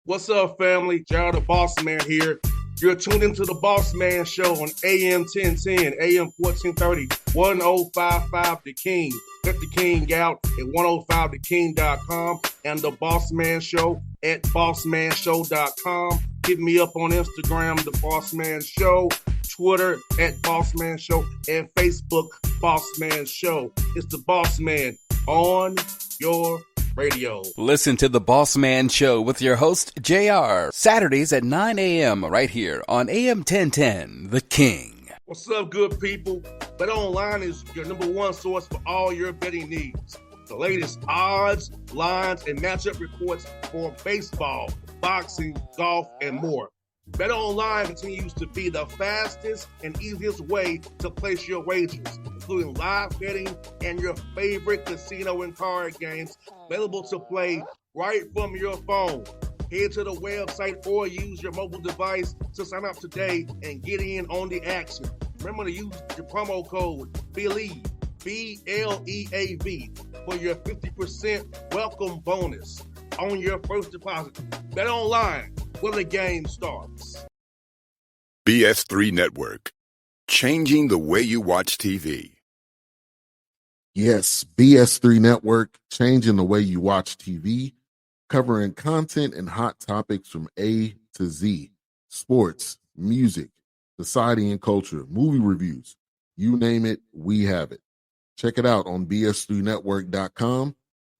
What's up, family? Gerald the Bossman here. You're tuned into the Bossman Show on AM 1010, AM 1430, 1055 The King. Let the King out at 105theking.com and the Bossman Show at bossmanshow.com. Hit me up on Instagram, The Bossman Show, Twitter at Bossman Show, and Facebook, Bossman Show. It's the Bossman on your radio. Listen to the Bossman Show with your host, JR, Saturdays at 9 a.m. right here on AM 1010, The King. What's up, good people? BetOnline is your number one source for all your betting needs. The latest odds, lines, and matchup reports for baseball, boxing, golf, and more. BetOnline continues to be the fastest and easiest way to place your wagers, including live betting and your favorite casino and card games available to play right from your phone. Head to the website or use your mobile device to sign up today and get in on the action. Remember to use your promo code BELIEVE, BLEAV, for your 50% welcome bonus on your first deposit. BetOnline, where the game starts. BS3 Network, changing the way you watch TV. Yes, BS3 Network, changing the way you watch TV, covering content and hot topics from A to Z, sports, music, society and culture, movie reviews, you name it, we have it. Check it out on bs3network.com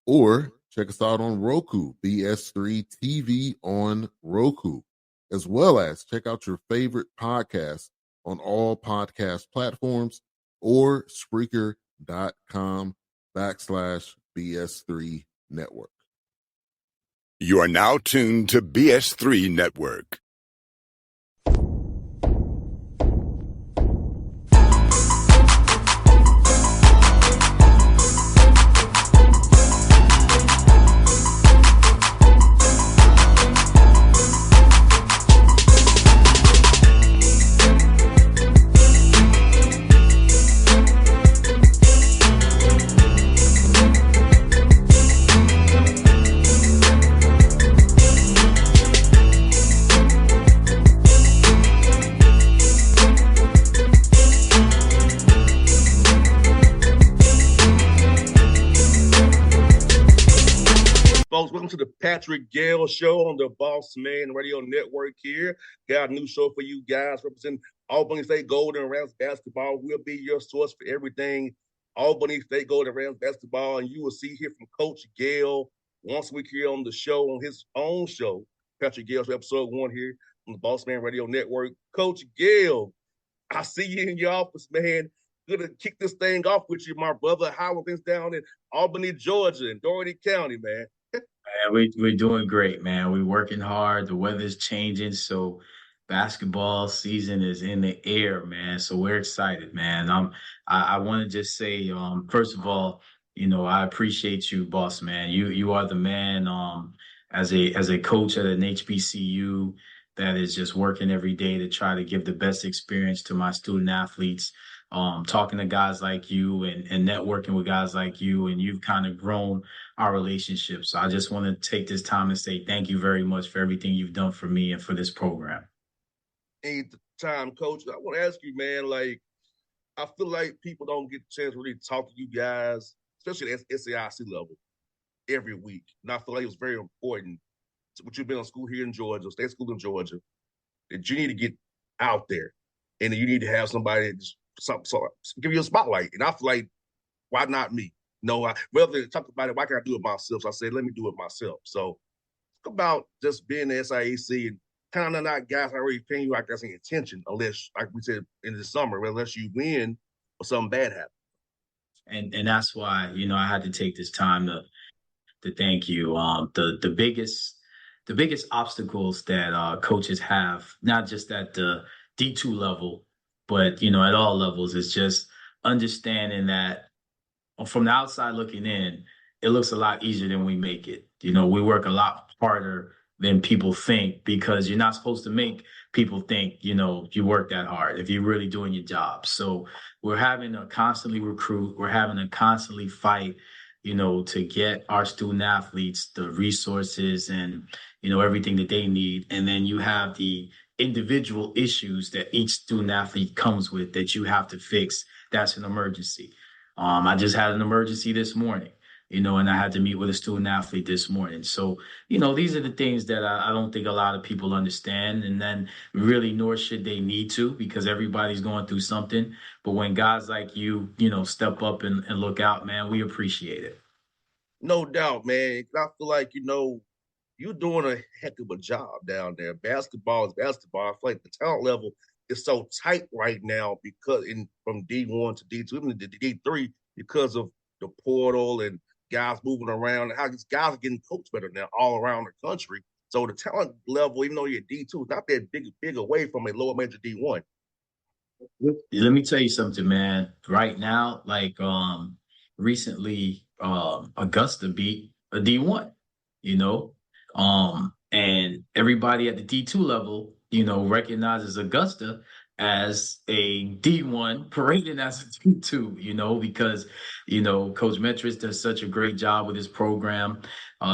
or check us out on Roku, BS3 TV on Roku, as well as check out your favorite podcast on all podcast platforms or Spreaker.com/BS3 Network. You are now tuned to BS3 Network. Folks, welcome to the Patrick Gayle Show on the Bossman Radio Network here. Got a new show for you guys representing Albany State Golden Rams basketball. We'll be your source for everything Albany State Golden Rams basketball, and you will see here from Coach Gayle once a week here on the show, on his own show, Patrick Gayle Show, episode 1 here on the Bossman Radio Network. Coach Gayle, I see you in your office, man. Good to kick this thing off with you, my brother. How are things down in Albany, Georgia, and Dougherty County, man? Man, we're doing great, man. We're working hard. The weather's changing, so basketball season is in the air, man. So we're excited, man. I want to just say, first of all, I appreciate you, boss man. You are the man. As a coach at an HBCU that is just working every day to try to give the best experience to my student athletes. Talking to guys like you and networking with guys like you, and you've kind of grown our relationship. So I just want to take this time to say thank you very much for everything you've done for me and for this program. Anytime, Coach. I want to ask you, man, I feel like people don't get the chance to really talk to you guys, especially at SAIC level, every week. And I feel like it was very important what you've been in school here in Georgia, state school in Georgia, that you need to get out there and you need to have somebody just give you a spotlight. And I feel like, why not me? No, rather than talk about it, why can't I do it myself? So I said, let me do it myself. So talk about just being the SIAC and kind of not guys already paying you like that's any attention, unless, like we said in the summer, unless you win or something bad happens. And that's why, I had to take this time to thank you. The biggest obstacles that coaches have, not just at the D2 level, but, at all levels, is just understanding that from the outside looking in, it looks a lot easier than we make it. We work a lot harder than people think, because you're not supposed to make people think, you work that hard if you're really doing your job. So we're having to constantly recruit. We're having to constantly fight, to get our student athletes the resources and, everything that they need. And then you have the individual issues that each student athlete comes with that you have to fix. That's an emergency. I just had an emergency this morning, and I had to meet with a student athlete this morning. So, these are the things that I don't think a lot of people understand. And then really, nor should they need to, because everybody's going through something. But when guys like you, step up and look out, man, we appreciate it. No doubt, man. I feel like, you're doing a heck of a job down there. Basketball is basketball. I feel like the talent level is so tight right now because from D1 to D2, even to D3, because of the portal and guys moving around. How these guys are getting coached better now all around the country. So the talent level, even though you're D2, is not that big away from a lower major D1. Let me tell you something, man. Right now, like recently, Augusta beat a D1, you know, and everybody at the D2 level, recognizes Augusta as a D1 parading as a D2, because Coach Metris does such a great job with his program.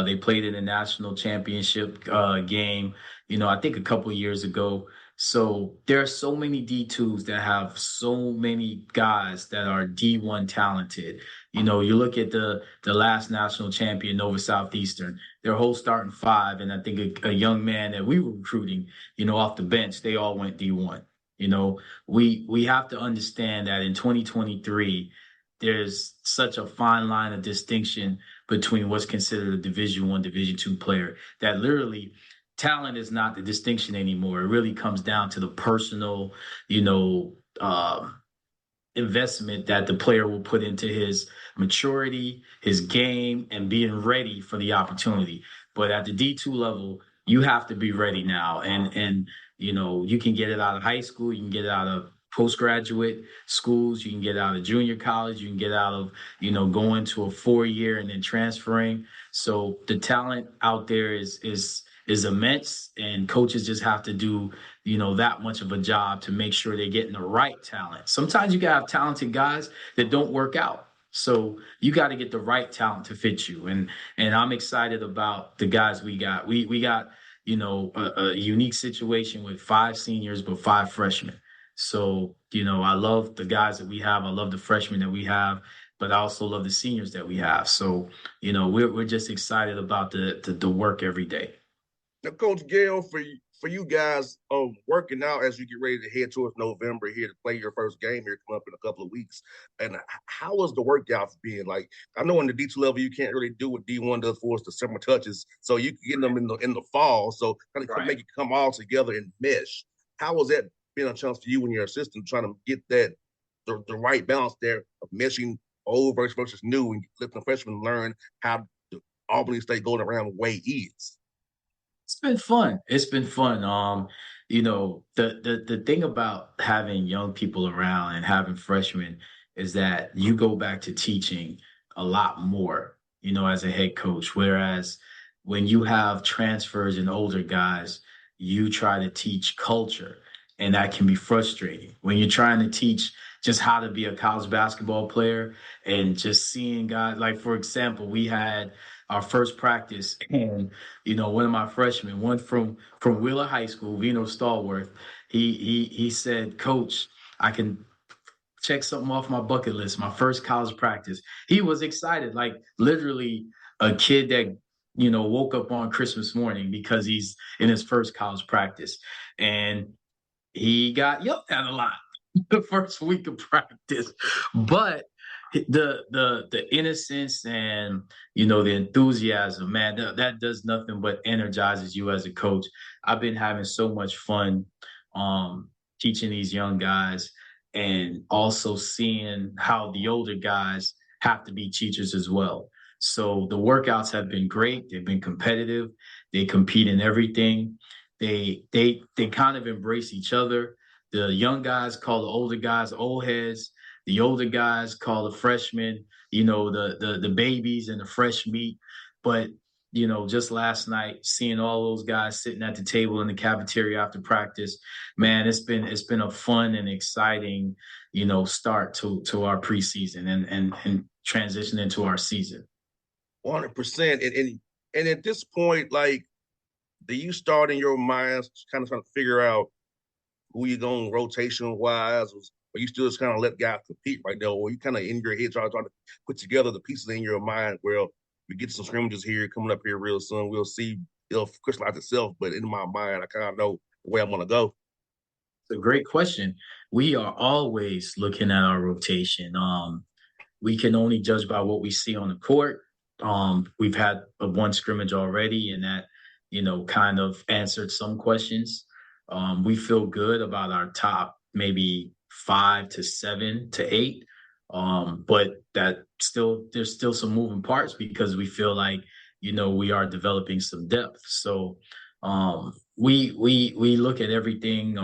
They played in the national championship game, I think a couple years ago. So there are so many D2s that have so many guys that are D1 talented. You look at the last national champion, Nova Southeastern, their whole starting five, and I think a young man that we were recruiting, off the bench, they all went D1. We have to understand that in 2023, there's such a fine line of distinction between what's considered a Division I, Division II player that literally talent is not the distinction anymore. It really comes down to the personal, investment that the player will put into his maturity, his game, and being ready for the opportunity. But at the D2 level, you have to be ready now. And you can get it out of high school, you can get it out of postgraduate schools, you can get out of junior college, you can get out of, going to a 4-year and then transferring. So the talent out there is immense, and coaches just have to do that much of a job to make sure they're getting the right talent. Sometimes you gotta have talented guys that don't work out, so you got to get the right talent to fit you. And I'm excited about the guys we got. We got a unique situation with 5 seniors but 5 freshmen. So I love the guys that we have. I love the freshmen that we have, but I also love the seniors that we have. So we're just excited about the work every day. Now, Coach Gayle, for you guys working out as you get ready to head towards November here to play your first game here coming up in a couple of weeks, and how is the workouts being? Like, I know in the D2 level you can't really do what D1 does for us, the summer touches, so you can get them in the fall, so kind of make it come all together and mesh. How has that been a chance for you and your assistant trying to get the right balance there of meshing old versus new and letting the freshmen learn how the Albany State going around way is? It's been fun. It's been fun. The thing about having young people around and having freshmen is that you go back to teaching a lot more, as a head coach. Whereas when you have transfers and older guys, you try to teach culture, and that can be frustrating. When you're trying to teach just how to be a college basketball player and just seeing guys, like for example, we had our first practice, and one of my freshmen, one from Wheeler High School, Vino Stallworth, he said, "Coach, I can check something off my bucket list, my first college practice." He was excited, like literally a kid that woke up on Christmas morning because he's in his first college practice, and he got yelled at a lot the first week of practice, but the innocence and the enthusiasm, man, that does nothing but energizes you as a coach. I've been having so much fun teaching these young guys, and also seeing how the older guys have to be teachers as well. So the workouts have been great. They've been competitive. They compete in everything. They kind of embrace each other. The young guys call the older guys old heads. The older guys call the freshmen, the babies and the fresh meat. But just last night, seeing all those guys sitting at the table in the cafeteria after practice, man, it's been a fun and exciting, start to our preseason and transition into our season. 100%. And at this point, like, do you start in your mind kind of trying to figure out who you going rotation wise? Or you still just kind of let guys compete right now? Or you kind of in your head trying to put together the pieces in your mind? Well, we get some scrimmages here coming up here real soon. We'll see it'll crystallize itself. But in my mind, I kind of know where I'm going to go. It's a great question. We are always looking at our rotation. We can only judge by what we see on the court. We've had one scrimmage already, and that, kind of answered some questions. We feel good about our top maybe 5 to 7 to 8. But there's still some moving parts because we feel like, we are developing some depth. So we look at everything.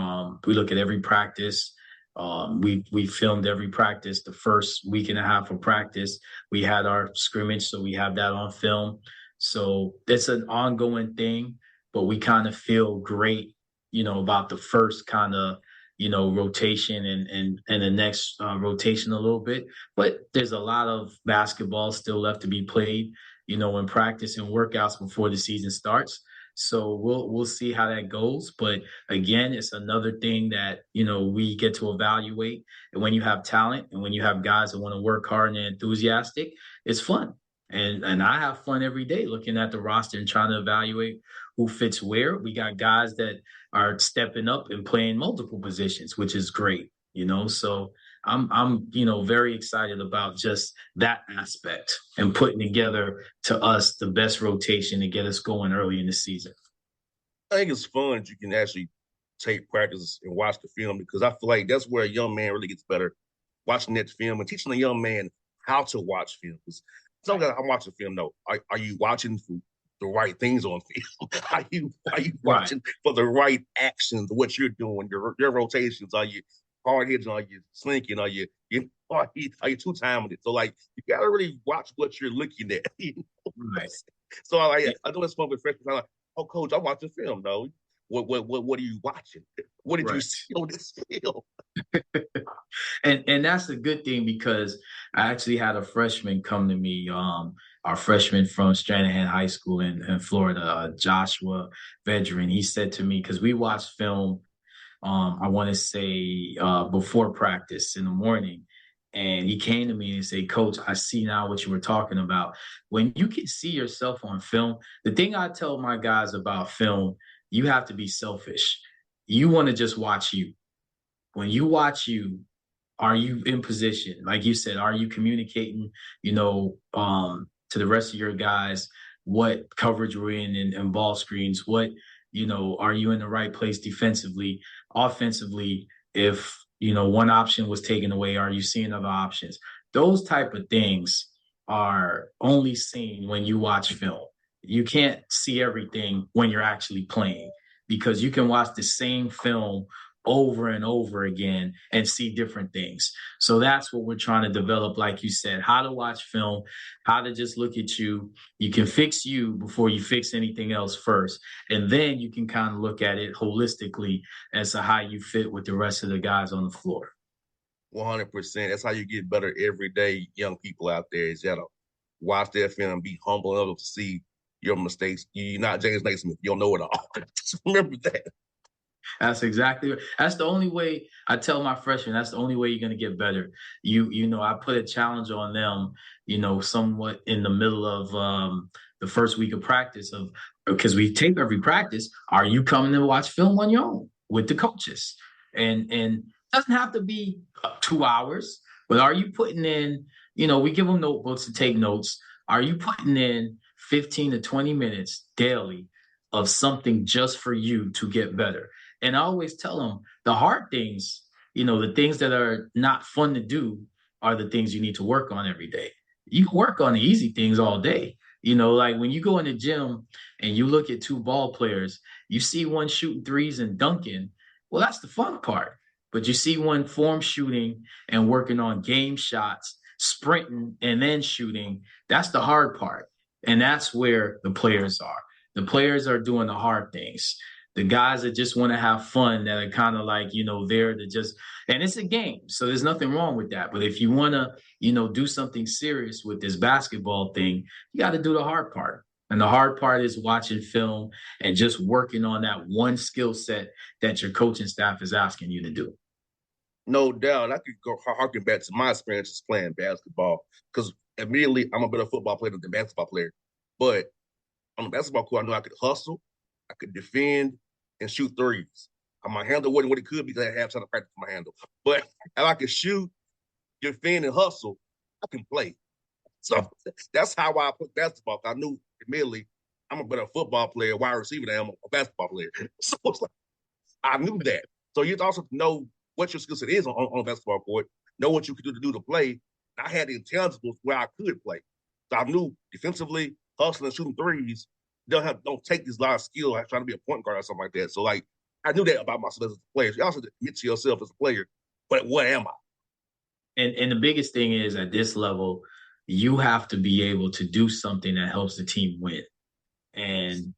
We look at every practice. We filmed every practice. The first week and a half of practice, we had our scrimmage, so we have that on film. So it's an ongoing thing, but we kind of feel great, about the first kind of, rotation and the next rotation a little bit. But there's a lot of basketball still left to be played, in practice and workouts before the season starts. So we'll see how that goes. But again, it's another thing that, we get to evaluate. And when you have talent and when you have guys that want to work hard and enthusiastic, it's fun. And I have fun every day looking at the roster and trying to evaluate who fits where. We got guys that are stepping up and playing multiple positions, which is great, So I'm very excited about just that aspect and putting together to us the best rotation to get us going early in the season. I think it's fun that you can actually take practice and watch the film because I feel like that's where a young man really gets better, watching that film and teaching a young man how to watch film. It's not that I'm watching film, no. Are you watching for the right things on film? Are you watching for the right actions, what you're doing, your rotations? Are you hard hitting? Are you slinking? Are you two-timing it? So like you gotta really watch what you're looking at. Right. So I know it's fun with freshmen. I'm like, oh, coach, I'm watching film though. What are you watching? What did you see on this film? And that's a good thing because I actually had a freshman come to me, our freshman from Stranahan High School in Florida, Joshua Vedran. He said to me, because we watched film, I want to say before practice in the morning. And he came to me and said, Coach, I see now what you were talking about. When you can see yourself on film, the thing I tell my guys about film, you have to be selfish. You want to just watch you. When you watch you, are you in position? Like you said, are you communicating, to the rest of your guys what coverage we're in and ball screens? What, are you in the right place defensively? Offensively, if, one option was taken away, are you seeing other options? Those type of things are only seen when you watch film. You can't see everything when you're actually playing because you can watch the same film over and over again and see different things. So that's what we're trying to develop, like you said, how to watch film, how to just look at you. You can fix you before you fix anything else first. And then you can kind of look at it holistically as to how you fit with the rest of the guys on the floor. 100%. That's how you get better every day, young people out there. Is you gotta watch that film, be humble enough to see your mistakes. You're not James Naismith. You don't know it all. Just remember that. That's the only way. I tell my freshmen, that's the only way you're going to get better. I put a challenge on them, somewhat in the middle of the first week of practice because we tape every practice. Are you coming to watch film on your own with the coaches? And it doesn't have to be 2 hours, but are you putting in, we give them notebooks to take notes. Are you putting in 15 to 20 minutes daily of something just for you to get better? And I always tell them the hard things, the things that are not fun to do are the things you need to work on every day. You can work on the easy things all day. Like when you go in the gym and you look at 2 ball players, you see one shooting threes and dunking. Well, that's the fun part. But you see one form shooting and working on game shots, sprinting and then shooting. That's the hard part. And that's where the players are. The players are doing the hard things. The guys that just want to have fun, that are kind of like, there to just, and it's a game. So there's nothing wrong with that. But if you want to, do something serious with this basketball thing, you got to do the hard part. And the hard part is watching film and just working on that one skill set that your coaching staff is asking you to do. No doubt. I could go harken back to my experiences playing basketball because immediately I'm a better football player than basketball player. But on the basketball court, I knew I could hustle, I could defend, and shoot threes. My handle wasn't what it could because I had time to practice my handle. But if I could shoot, defend, and hustle, I can play. So that's how I put basketball. I knew immediately I'm a better football player, wide receiver than I am a basketball player. So it's like, I knew that. So you also know what your skill set is on a basketball court, know what you could do to play. I had the intangibles where I could play. So I knew defensively, hustling, shooting threes, don't take this lot of skill like trying to be a point guard or something like that. So like I knew that about myself as a player. You also admit to yourself as a player, but what am I? And the biggest thing is at this level, you have to be able to do something that helps the team win. And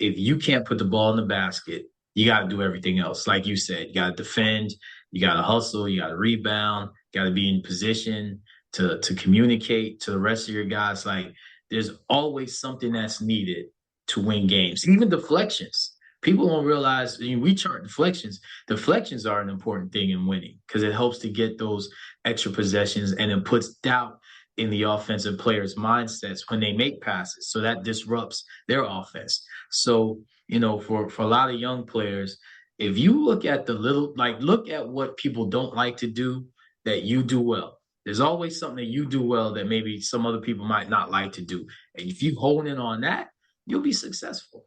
if you can't put the ball in the basket, you got to do everything else. Like you said, you got to defend, you got to hustle, you got to rebound, got to be in position to communicate to the rest of your guys. Like there's always something that's needed to win games, even deflections. People don't realize we chart deflections. Deflections are an important thing in winning because it helps to get those extra possessions and it puts doubt in the offensive players' mindsets when they make passes. So that disrupts their offense. So, for a lot of young players, if you look at look at what people don't like to do that you do well. There's always something that you do well that maybe some other people might not like to do. And if you hone in on that, you'll be successful.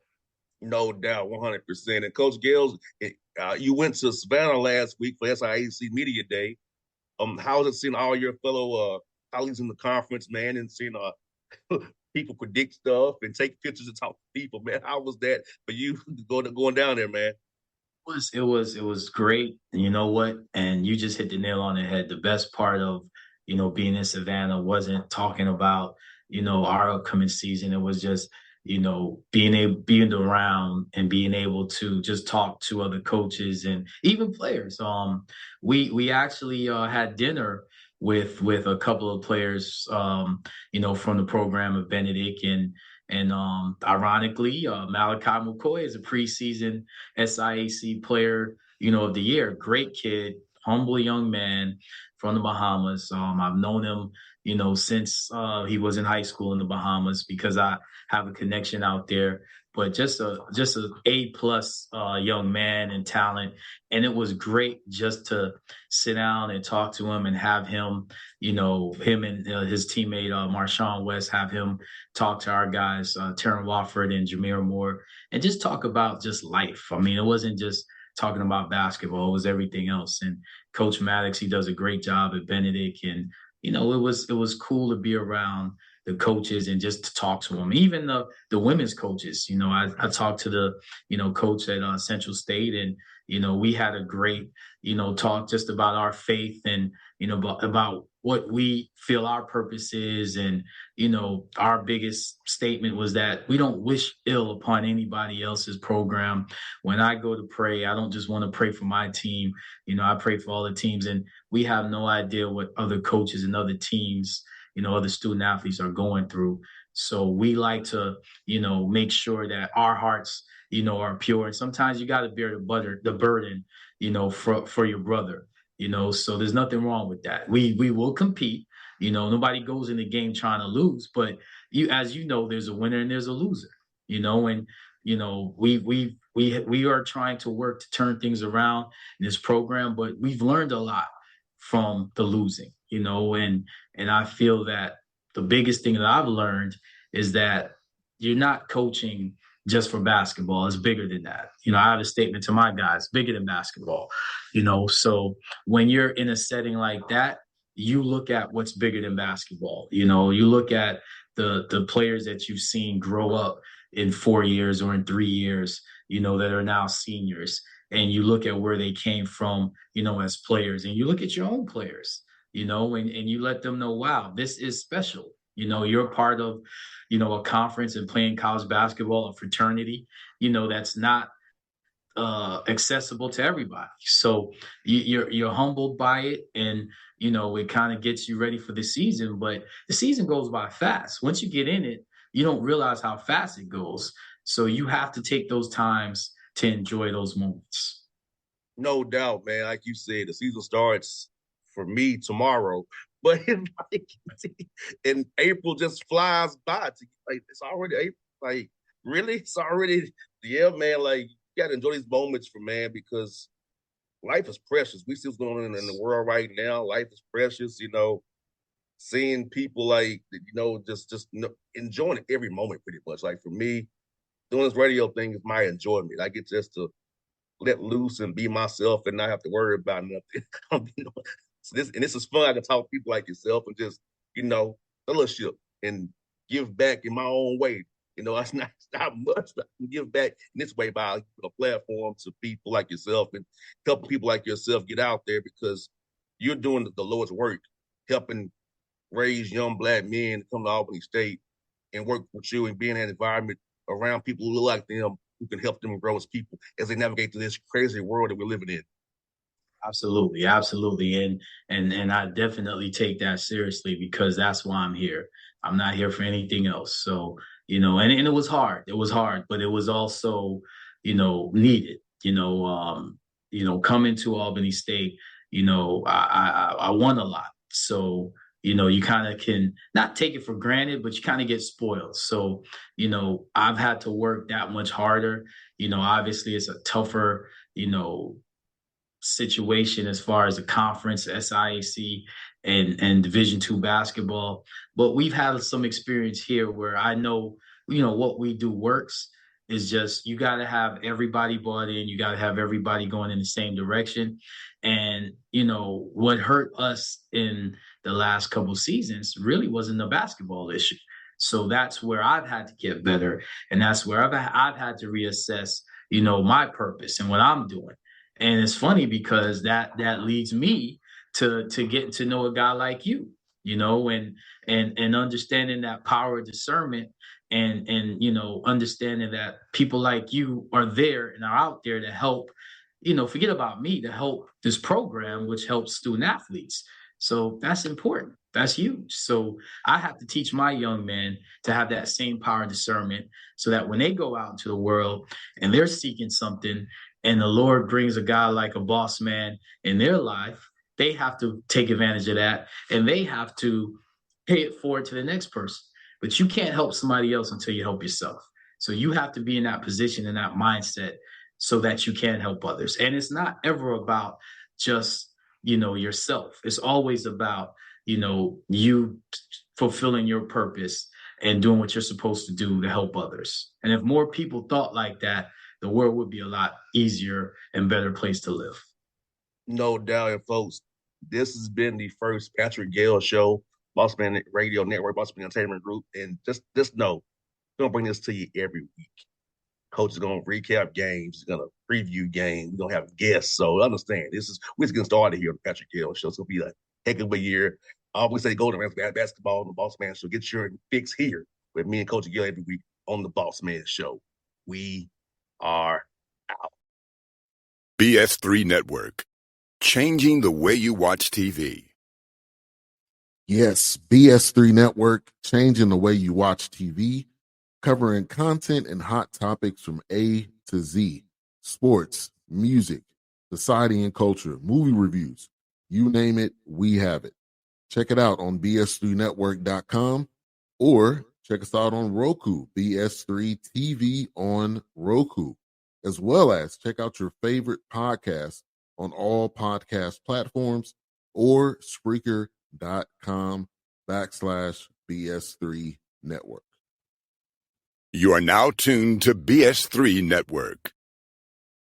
No doubt, 100%. And Coach Gayle, you went to Savannah last week for SIAC Media Day. How was it seeing all your fellow colleagues in the conference, man, and seeing people predict stuff and take pictures and talk to people, man? How was that for you going down there, man? It was great. You know what? And you just hit the nail on the head. The best part of, being in Savannah wasn't talking about, our upcoming season. It was just, being around and being able to just talk to other coaches and even players. We actually had dinner with a couple of players, from the program of Benedict and ironically, Malachi McCoy is a preseason SIAC player, of the year. Great kid, humble young man from the Bahamas. I've known him, since he was in high school in the Bahamas because I have a connection out there. But just a A+ young man and talent, and it was great just to sit down and talk to him and have him, him and his teammate Marshawn West have him talk to our guys, Terran Wofford and Jameer Moore, and just talk about just life. I mean, it wasn't just talking about basketball; it was everything else. And Coach Maddox, he does a great job at Benedict, and it was cool to be around the coaches and just to talk to them. Even the women's coaches, I talked to the coach at Central State, and we had a great talk just about our faith and about what we feel our purpose is. And our biggest statement was that we don't wish ill upon anybody else's program. When I go to pray, I don't just want to pray for my team. I pray for all the teams, and we have no idea what other coaches and other teams, other student athletes are going through. So we like to, make sure that our hearts, are pure. And sometimes you got to bear the burden, for your brother, so there's nothing wrong with that. We will compete. Nobody goes in the game trying to lose, but as there's a winner and there's a loser, and, we are trying to work to turn things around in this program, but we've learned a lot from the losing, and I feel that the biggest thing that I've learned is that you're not coaching just for basketball. It's bigger than that. I have a statement to my guys, bigger than basketball, so when you're in a setting like that, you look at what's bigger than basketball. You look at the players that you've seen grow up in 4 years or in 3 years, that are now seniors. And you look at where they came from, as players, and you look at your own players, and you let them know, wow, this is special. You're part of, a conference and playing college basketball, a fraternity, that's not accessible to everybody. So you're humbled by it, and it kind of gets you ready for the season. But the season goes by fast. Once you get in it, you don't realize how fast it goes. So you have to take those times to enjoy those moments. No doubt, man. Like you said, the season starts for me tomorrow, but like, and April just flies by. Like it's already April. Like really, it's already yeah, man. Like you got to enjoy these moments for man because life is precious. We see what's going on in the world right now. Life is precious. Seeing people like just enjoying every moment pretty much. Like for me, doing this radio thing is my enjoyment. I get just to let loose and be myself and not have to worry about nothing. So this is fun. I can talk to people like yourself and just, fellowship and give back in my own way. It's not much, but I can give back in this way by a platform to people like yourself and helping people like yourself get out there because you're doing the Lord's work, helping raise young Black men to come to Albany State and work with you and be in an environment around people who look like them, who can help them grow as people as they navigate through this crazy world that we're living in. Absolutely, absolutely. And I definitely take that seriously because that's why I'm here. I'm not here for anything else. So, and it was hard. It was hard, but it was also, needed. Coming to Albany State, I won a lot. So, you kind of can not take it for granted, but you kind of get spoiled. So, I've had to work that much harder. Obviously it's a tougher, situation as far as the conference, SIAC, and Division II basketball. But we've had some experience here where I know, what we do works. Is just you got to have everybody bought in. You got to have everybody going in the same direction. And, what hurt us in the last couple seasons really wasn't the basketball issue. So that's where I've had to get better. And that's where I've had to reassess, my purpose and what I'm doing. And it's funny because that leads me to getting to know a guy like you, and understanding that power of discernment and understanding that people like you are there and are out there to help, forget about me, to help this program, which helps student athletes. So that's important. That's huge. So I have to teach my young men to have that same power of discernment so that when they go out into the world and they're seeking something and the Lord brings a guy like a Bossman in their life, they have to take advantage of that and they have to pay it forward to the next person. But you can't help somebody else until you help yourself. So you have to be in that position and that mindset so that you can help others. And it's not ever about just, yourself. It's always about, you fulfilling your purpose and doing what you're supposed to do to help others. And if more people thought like that, the world would be a lot easier and better place to live. No doubt, and folks, this has been the first Patrick Gayle show, Bossman Radio Network, Bossman Entertainment Group, and just know, we're gonna bring this to you every week. Coach is gonna recap games, he's gonna preview games, we're gonna have guests. So understand, we're just getting started here on the Patrick Gayle show. It's gonna be a heck of a year. I always say Golden Rams basketball on the Bossman Show. Get your fix here with me and Coach Gayle every week on the Bossman Show. We are out. BS3 Network, changing the way you watch TV. Yes, BS3 Network, changing the way you watch TV, covering content and hot topics from A to Z, sports, music, society and culture, movie reviews, you name it, we have it. Check it out on bs3network.com or check us out on Roku, BS3 TV on Roku, as well as check out your favorite podcast on all podcast platforms or Spreaker.com/BS3 Network. You are now tuned to BS3 Network.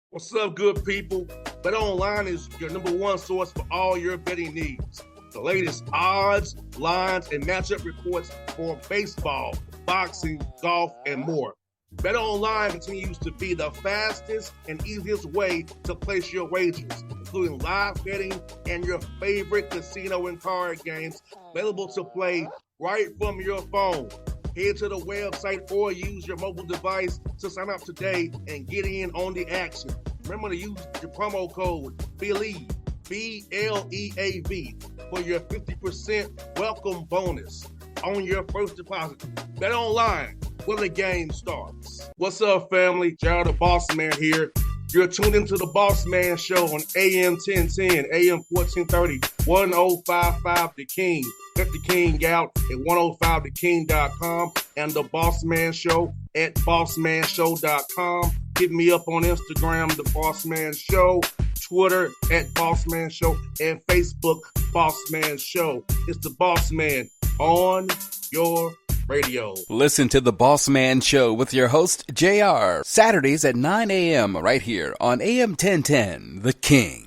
What's up, good people? Bet Online is your number one source for all your betting needs. The latest odds, lines, and matchup reports for baseball, boxing, golf, and more. Bet Online continues to be the fastest and easiest way to place your wagers, including live betting and your favorite casino and card games available to play right from your phone. Head to the website or use your mobile device to sign up today and get in on the action. Remember to use your promo code BELIEVE, BLEAV, for your 50% welcome bonus. on your first deposit. Bet online when the game starts. What's up, family? Jared the Bossman here. You're tuned into the Bossman Show on AM 1010, AM 1430, 1055 The King. Check The King out at 105theking.com and the Bossman Show at bossmanshow.com. Hit me up on Instagram, The Bossman Show, Twitter at Bossman Show, and Facebook, Bossman Show. It's the Bossman on your radio. Listen to The Bossman Show with your host, JR, Saturdays at 9 a.m. right here on AM 1010, The King.